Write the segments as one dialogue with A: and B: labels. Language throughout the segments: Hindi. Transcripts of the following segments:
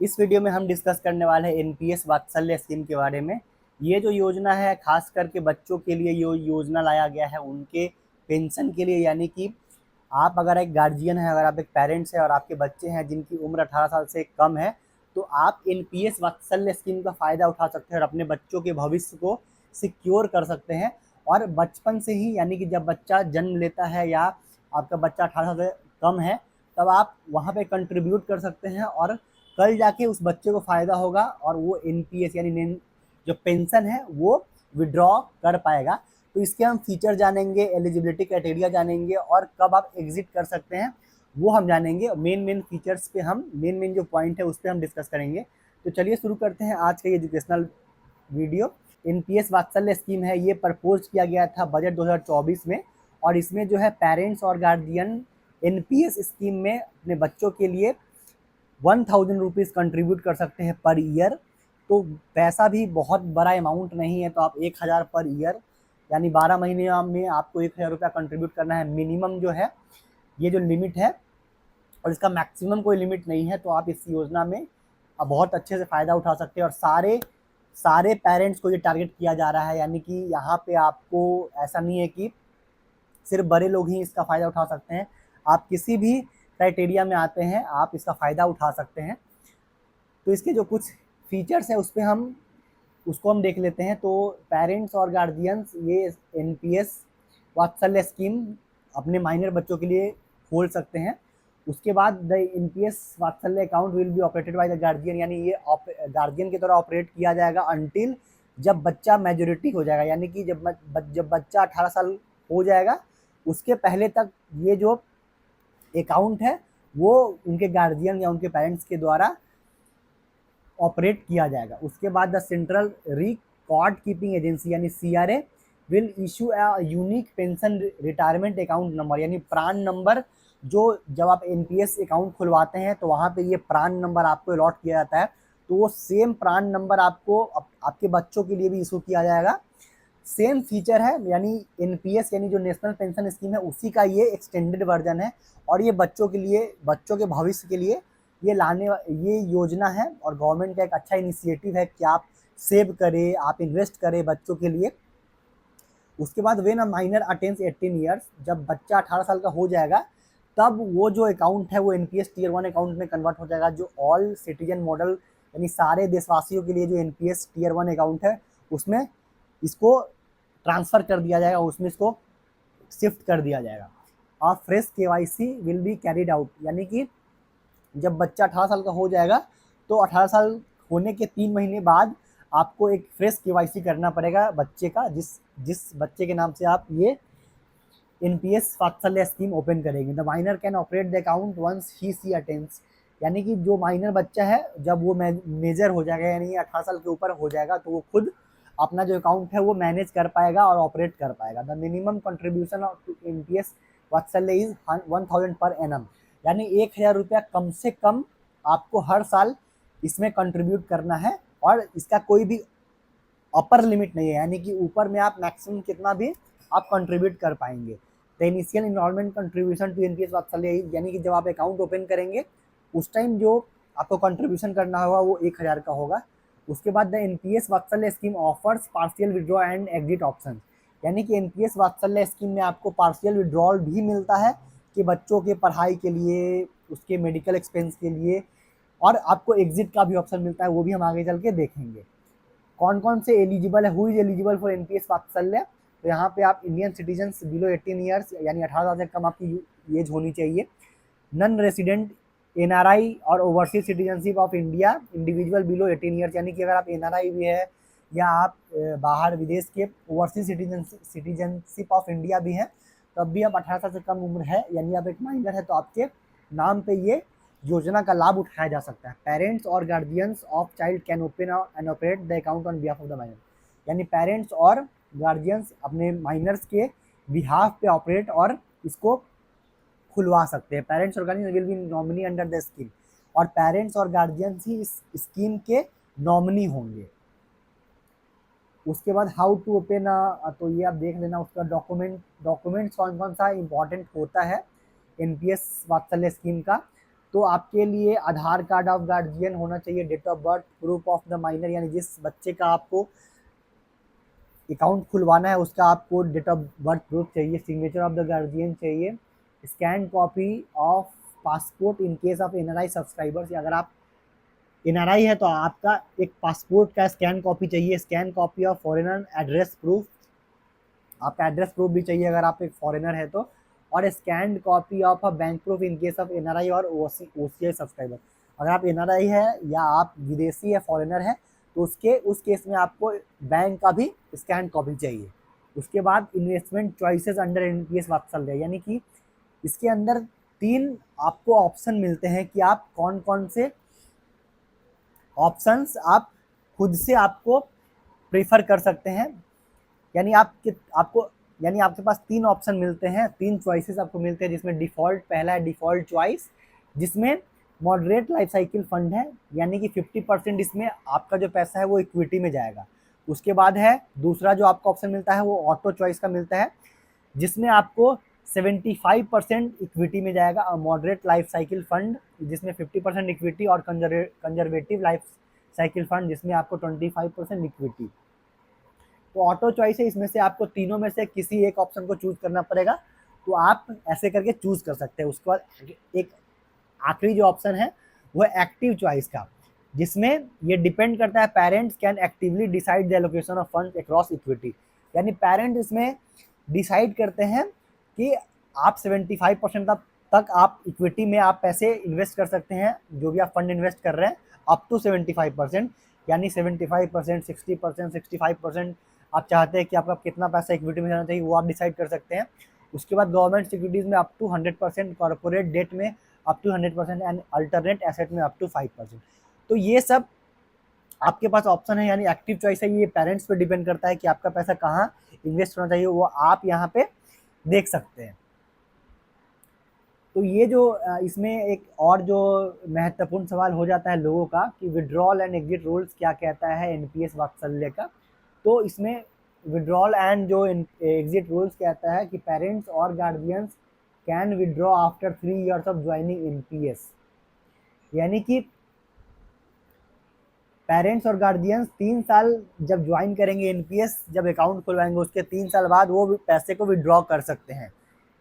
A: इस वीडियो में हम डिस्कस करने वाले हैं एनपीएस वात्सल्य स्कीम के बारे में। ये जो योजना है खास करके बच्चों के लिए योजना लाया गया है उनके पेंशन के लिए, यानी कि आप अगर एक गार्जियन है, अगर आप एक पेरेंट्स है और आपके बच्चे हैं जिनकी उम्र 18 साल से कम है, तो आप एनपीएस वात्सल्य स्कीम का फ़ायदा उठा सकते हैं और अपने बच्चों के भविष्य को सिक्योर कर सकते हैं। और बचपन से ही, यानी कि जब बच्चा जन्म लेता है या आपका बच्चा 18 साल से कम है, तब आप वहाँ पे कंट्रीब्यूट कर सकते हैं और कल जाके उस बच्चे को फ़ायदा होगा और वो एनपीएस यानी जो पेंशन है वो विड्रॉ कर पाएगा। तो इसके हम फीचर जानेंगे, एलिजिबिलिटी क्राइटेरिया जानेंगे और कब आप एग्जिट कर सकते हैं वो हम जानेंगे। मेन फीचर्स पे हम मेन जो पॉइंट है उस पर हम डिस्कस करेंगे। तो चलिए शुरू करते हैं आज का ये educational video. NPS Vatsalya scheme है, ये प्रपोज किया गया था बजट 2024 में और इसमें जो है पेरेंट्स और गार्जियन एनपीएस स्कीम में अपने बच्चों के लिए 1000 रुपीज़ कंट्रीब्यूट कर सकते हैं पर ईयर। तो पैसा भी बहुत बड़ा अमाउंट नहीं है, तो आप 1000 पर ईयर यानी 12 महीने में आपको 1000 रुपया कंट्रीब्यूट करना है। मिनिमम जो है ये जो लिमिट है, और इसका मैक्सिमम कोई लिमिट नहीं है। तो आप इस योजना में बहुत अच्छे से फ़ायदा उठा सकते हैं और सारे सारे पेरेंट्स को ये टारगेट किया जा रहा है, यानी कि यहाँ पे आपको ऐसा नहीं है कि सिर्फ बड़े लोग ही इसका फ़ायदा उठा सकते हैं। आप किसी भी क्राइटेरिया में आते हैं आप इसका फ़ायदा उठा सकते हैं। तो इसके जो कुछ फीचर्स है उस पर उसको हम देख लेते हैं। तो पेरेंट्स और गार्जियंस ये एनपीएस वात्सल्य स्कीम अपने माइनर बच्चों के लिए खोल सकते हैं। उसके बाद द एनपीएस वात्सल्य account will be operated by the guardian, यानी ये गार्जियन की तरह ऑपरेट किया जाएगा अंटिल जब बच्चा मेजोरिटी हो जाएगा, यानी कि जब बच्चा 18 साल हो जाएगा उसके पहले तक ये जो अकाउंट है वो उनके गार्जियन या उनके पेरेंट्स के द्वारा ऑपरेट किया जाएगा। उसके बाद the central record keeping agency यानी CRA will issue a unique pension retirement account number, यानी प्रान नंबर। जो जब आप एनपीएस अकाउंट खुलवाते हैं तो वहाँ पे ये प्रान नंबर आपको अलॉट किया जाता है, तो वो सेम प्रान नंबर आपको आपके बच्चों के लिए भी इशू किया जाएगा। सेम फीचर है, यानी एनपीएस यानी जो नेशनल पेंशन स्कीम है उसी का ये एक्सटेंडेड वर्जन है और ये बच्चों के लिए, बच्चों के भविष्य के लिए ये योजना है और गवर्नमेंट का एक अच्छा इनिशिएटिव है कि आप सेव करें, आप इन्वेस्ट करें बच्चों के लिए। उसके बाद when a minor attains 18 years, जब बच्चा 18 साल का हो जाएगा तब वो जो अकाउंट है वो एनपीएस टीयर 1 अकाउंट में कन्वर्ट हो जाएगा। जो ऑल सिटीजन मॉडल यानी सारे देशवासियों के लिए जो एनपीएस टीयर 1 अकाउंट है उसमें इसको ट्रांसफ़र कर दिया जाएगा, उसमें इसको शिफ्ट कर दिया जाएगा। और fresh KYC will be carried out, यानी कि जब बच्चा 18 साल का हो जाएगा तो 18 साल होने के 3 महीने बाद आपको एक फ्रेश केवाईसी करना पड़ेगा बच्चे का, जिस बच्चे के नाम से आप ये एनपीएस वात्सल्य स्कीम ओपन करेंगे। The minor can operate the account once he she attains, यानी कि जो माइनर बच्चा है जब वो मेजर हो जाएगा यानी 18 साल के ऊपर हो जाएगा तो वो खुद अपना जो अकाउंट है वो मैनेज कर पाएगा और ऑपरेट कर पाएगा। The minimum contribution of NPS वात्सल्य इज 1000 पर एनम, यानी 1000 रुपया कम से कम आपको हर साल इसमें कंट्रीब्यूट करना है और इसका कोई भी अपर लिमिट नहीं है, यानी कि ऊपर में आप मैक्सिमम कितना भी आप कंट्रीब्यूट कर पाएंगे। The initial enrolment contribution to NPS Vatsalya, यानी कि जब आप अकाउंट ओपन करेंगे उस टाइम जो आपको कंट्रीब्यूशन करना होगा वो 1000 का होगा। उसके बाद the NPS Vatsalya scheme offers partial withdraw and exit option, यानी कि एनपीएस वात्सल्य स्कीम में आपको पार्शियल विड्रॉल भी मिलता है कि बच्चों के पढ़ाई के लिए, उसके मेडिकल एक्सपेंस के लिए, और आपको एग्जिट का भी ऑप्शन मिलता है, वो भी हम आगे चल के देखेंगे। कौन कौन से एलिजिबल है, who is eligible for NPS वात्सल्य। तो यहाँ पे आप इंडियन सिटीजन बिलो 18 ईयर्स यानी 18 साल से कम आपकी एज होनी चाहिए, नॉन रेसिडेंट एनआरआई और overseas citizenship of India individual below 18 years, यानी कि अगर आप एनआरआई भी है या आप बाहर विदेश के ओवरसीज सिटीजनशिप ऑफ इंडिया भी हैं तब भी आप 18 साल से कम उम्र है यानी आप एक माइनर है तो आपके नाम पे ये योजना का लाभ उठाया जा सकता है। पेरेंट्स और guardians of child can open and operate the account on behalf of the minor, यानी पेरेंट्स और गार्जियंस अपने माइनर्स के बिहाफ पे ऑपरेट और इसको खुलवा सकते हैं। पेरेंट्स और guardian will be nominee under the scheme, और पेरेंट्स और गार्जियंस ही इस स्कीम के नॉमिनी होंगे। उसके बाद हाउ टू ओपन, तो ये आप देख लेना उसका डॉक्यूमेंट्स कौन कौन सा इंपॉर्टेंट होता है एनपीएस वात्सल्य स्कीम का। तो आपके लिए आधार कार्ड ऑफ गार्जियन होना चाहिए, date of birth, proof of the minor, यानी जिस बच्चे का आपको अकाउंट खुलवाना है उसका आपको डेट ऑफ बर्थ प्रूफ चाहिए, सिग्नेचर ऑफ द गार्जियन चाहिए, scan copy of passport in case of NRI subscribers. अगर आप एनआरआई है तो आपका एक पासपोर्ट का स्कैन कॉपी चाहिए, scan copy of foreigner address proof, आपका एड्रेस प्रूफ भी चाहिए अगर आप एक फॉरेनर है तो, और scanned copy of a bank proof in case of NRI और ओसीआई सब्सक्राइबर। अगर आप एनआरआई है या आप विदेशी या फॉरेनर है तो उस केस में आपको बैंक का भी स्कैन कॉपी चाहिए। उसके बाद investment choices under NPS Vatsalya, यानी कि इसके अंदर 3 आपको ऑप्शन मिलते हैं कि आप कौन कौन से ऑप्शंस आप खुद से आपको प्रेफर कर सकते हैं। यानी आपके पास 3 ऑप्शन मिलते हैं, 3 चॉइसेस आपको मिलते हैं, जिसमें डिफॉल्ट पहला है डिफॉल्ट चॉइस, जिसमें मॉडरेट लाइफ साइकिल फंड है, यानी कि 50% इसमें आपका जो पैसा है वो इक्विटी में जाएगा। उसके बाद है दूसरा जो आपको ऑप्शन मिलता है वो ऑटो चॉइस का मिलता है, जिसमें आपको 75% इक्विटी में जाएगा, मॉडरेट लाइफ साइकिल फंड जिसमें 50% इक्विटी, और कंजर्वेटिव लाइफ साइकिल फंड जिसमें आपको 25% इक्विटी। तो ऑटो चॉइस है, इसमें से आपको तीनों में से किसी एक ऑप्शन को चूज करना पड़ेगा, तो आप ऐसे करके चूज कर सकते हैं। उसके बाद एक आखिरी जो ऑप्शन है वो है एक्टिव चॉइस का, जिसमें ये डिपेंड करता है parents can actively decide the allocation of funds across equity, यानी पेरेंट इसमें डिसाइड करते हैं कि आप 75% तक आप इक्विटी में आप पैसे इन्वेस्ट कर सकते हैं, जो भी आप फंड इन्वेस्ट कर रहे हैं अप टू 75%, यानी 75%, 60%, 65% आप चाहते हैं कि आपका कितना पैसा इक्विटी में जाना चाहिए वो आप डिसाइड कर सकते हैं। उसके बाद गवर्नमेंट सिक्योरिटीज में अप टू 100%, कॉर्पोरेट डेट में up to 100% and alternate asset में अप टू 5%। तो ये सब आपके पास ऑप्शन है, यानी एक्टिव चॉइस है, ये पेरेंट्स पे डिपेंड करता है कि आपका पैसा कहाँ इन्वेस्ट होना चाहिए, वो आप यहाँ पे देख सकते हैं। तो ये जो इसमें एक और जो महत्वपूर्ण सवाल हो जाता है लोगों का कि विड्रॉल एंड एग्जिट रूल्स क्या कहता है एनपीएस वात्सल्य का। तो इसमें विड्रॉल एंड जो एग्जिट रूल्स कहता है कि पेरेंट्स और guardians can withdraw after 3 years of joining NPS, यानी कि पेरेंट्स और गार्जियंस 3 साल जब ज्वाइन करेंगे एनपीएस, जब अकाउंट खुलवाएंगे उसके 3 साल बाद वो पैसे को विड्रॉ कर सकते हैं।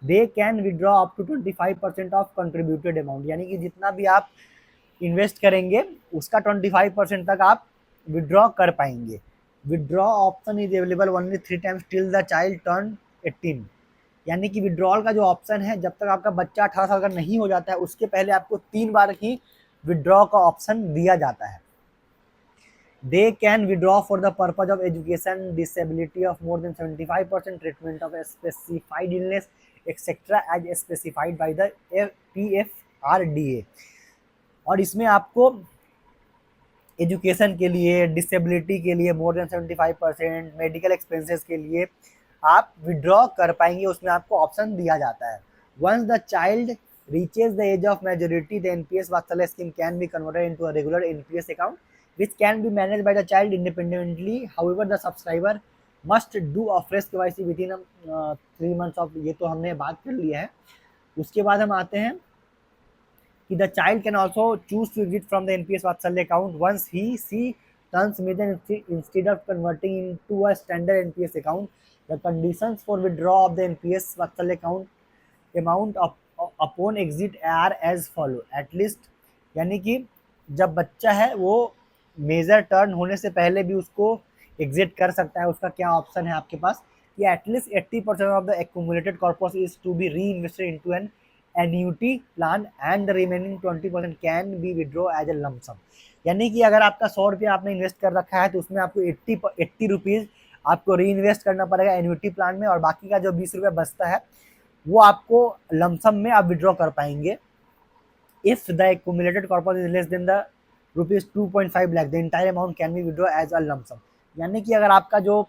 A: They can withdraw up to 25% of contributed amount, यानी कि जितना भी आप इन्वेस्ट करेंगे उसका 25% तक आप विड्रॉ कर पाएंगे। Withdraw option is available only 3 times till the child turn 18, यानी कि विड्रॉल का जो ऑप्शन है जब तक आपका बच्चा 18 साल का नहीं हो जाता है उसके पहले आपको 3 बार ही विड्रॉ का ऑप्शन दिया जाता है। They can withdraw for the purpose of education, disability of more than 75%, treatment of a specified illness, etc. as specified by the PFRDA। और इसमें आपको एजुकेशन के लिए, डिसेबिलिटी के लिए मोर देन 75%, मेडिकल एक्सपेंसेस के लिए आप विड्रॉ कर पाएंगे, उसमें आपको ऑप्शन दिया जाता है। Once the child reaches the age of majority, the NPS वात्सल्य scheme can be converted into a regular NPS account which can be managed by the child independently. However, the subscriber must do a fresh KYC within 3 months of, ये तो हमने बात कर लिया है। उसके बाद हम आते हैं कि the child can also choose to exit from the NPS Vatsalya account once she turns major instead of converting into a standard NPS account. The conditions for withdrawal of the NPS Vatsalya account amount upon exit are as follow, at least, यानी कि जब बच्चा है वो मेजर टर्न होने से पहले भी उसको एग्जिट कर सकता है। उसका क्या ऑप्शन है आपके पास कि at least 80% of the accumulated corpus is to be reinvested into an annuity plan and the remaining 20% can be withdraw as a lump sum, यानी कि अगर आपका 100 रुपया आपने इन्वेस्ट कर रखा है तो उसमें आपको 80 रुपीज़ आपको री इन्वेस्ट करना पड़ेगा एन्यूटी प्लान में, और बाकी का जो 20 रुपया बचता है वो आपको लमसम में आप विड्रॉ कर पाएंगे। If the accumulated corpus is less than the ₹2.5 lakh, the entire amount can be withdraw as a lump sum, यानी कि अगर आपका जो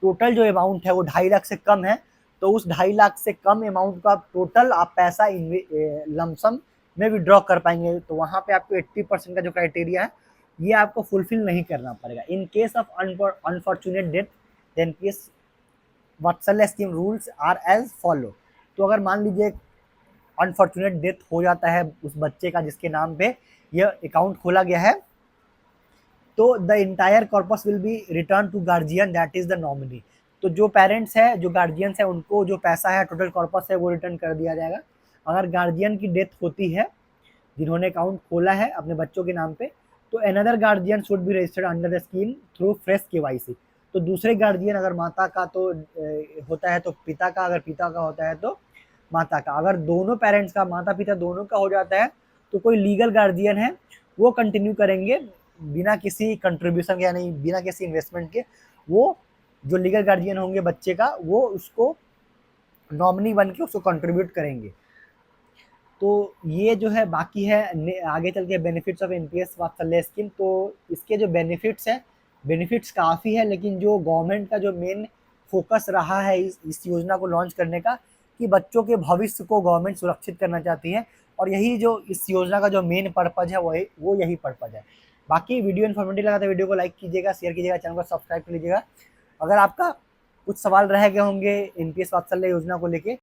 A: टोटल जो अमाउंट है वो 2.5 लाख से कम है तो उस 2.5 लाख से कम अमाउंट का टोटल आप पैसा लमसम में विड्रॉ कर पाएंगे। तो वहाँ पे आपको 80% का जो क्राइटेरिया है ये आपको फुलफिल नहीं करना पड़ेगा। In case of unfortunate death the NPS Vatsalya scheme rules are as follow. तो अगर मान लीजिए अनफॉर्चुनेट डेथ हो जाता है उस बच्चे का जिसके नाम पे यह अकाउंट खोला गया है, तो the entire corpus will be return to guardian that is the nominee. तो जो पेरेंट्स है, जो गार्जियंस है, उनको जो पैसा है, टोटल कॉर्पस है, वो रिटर्न कर दिया जाएगा। अगर गार्जियन की डेथ होती है जिन्होंने अकाउंट खोला है अपने बच्चों के नाम पे, तो another guardian should be registered under the scheme through fresh KYC. तो दूसरे गार्जियन, अगर माता का तो होता है तो पिता का, अगर पिता का होता है तो माता का, अगर दोनों पेरेंट्स का, माता पिता दोनों का हो जाता है, तो कोई लीगल गार्जियन है वो कंटिन्यू करेंगे बिना किसी कंट्रीब्यूशन के, यानी बिना किसी इन्वेस्टमेंट के। वो जो लीगल गार्जियन होंगे बच्चे का, वो उसको नॉमिनी बन के उसको कंट्रीब्यूट करेंगे। तो ये जो है बाकी है आगे चल के benefits of NPS Vatsalya scheme. तो इसके जो बेनिफिट्स है, बेनिफिट्स काफ़ी है, लेकिन जो गवर्नमेंट का जो मेन फोकस रहा है इस योजना को लॉन्च करने का, कि बच्चों के भविष्य को गवर्नमेंट सुरक्षित करना चाहती है, और यही जो इस योजना का जो मेन पर्पज है वो यही पर्पज है। बाकी वीडियो इन्फॉर्मेटिव लगा तो वीडियो को लाइक कीजिएगा, शेयर कीजिएगा, चैनल को सब्सक्राइब कर लीजिएगा। अगर आपका कुछ सवाल रह गए होंगे एनपीएस वात्सल्य योजना को लेके,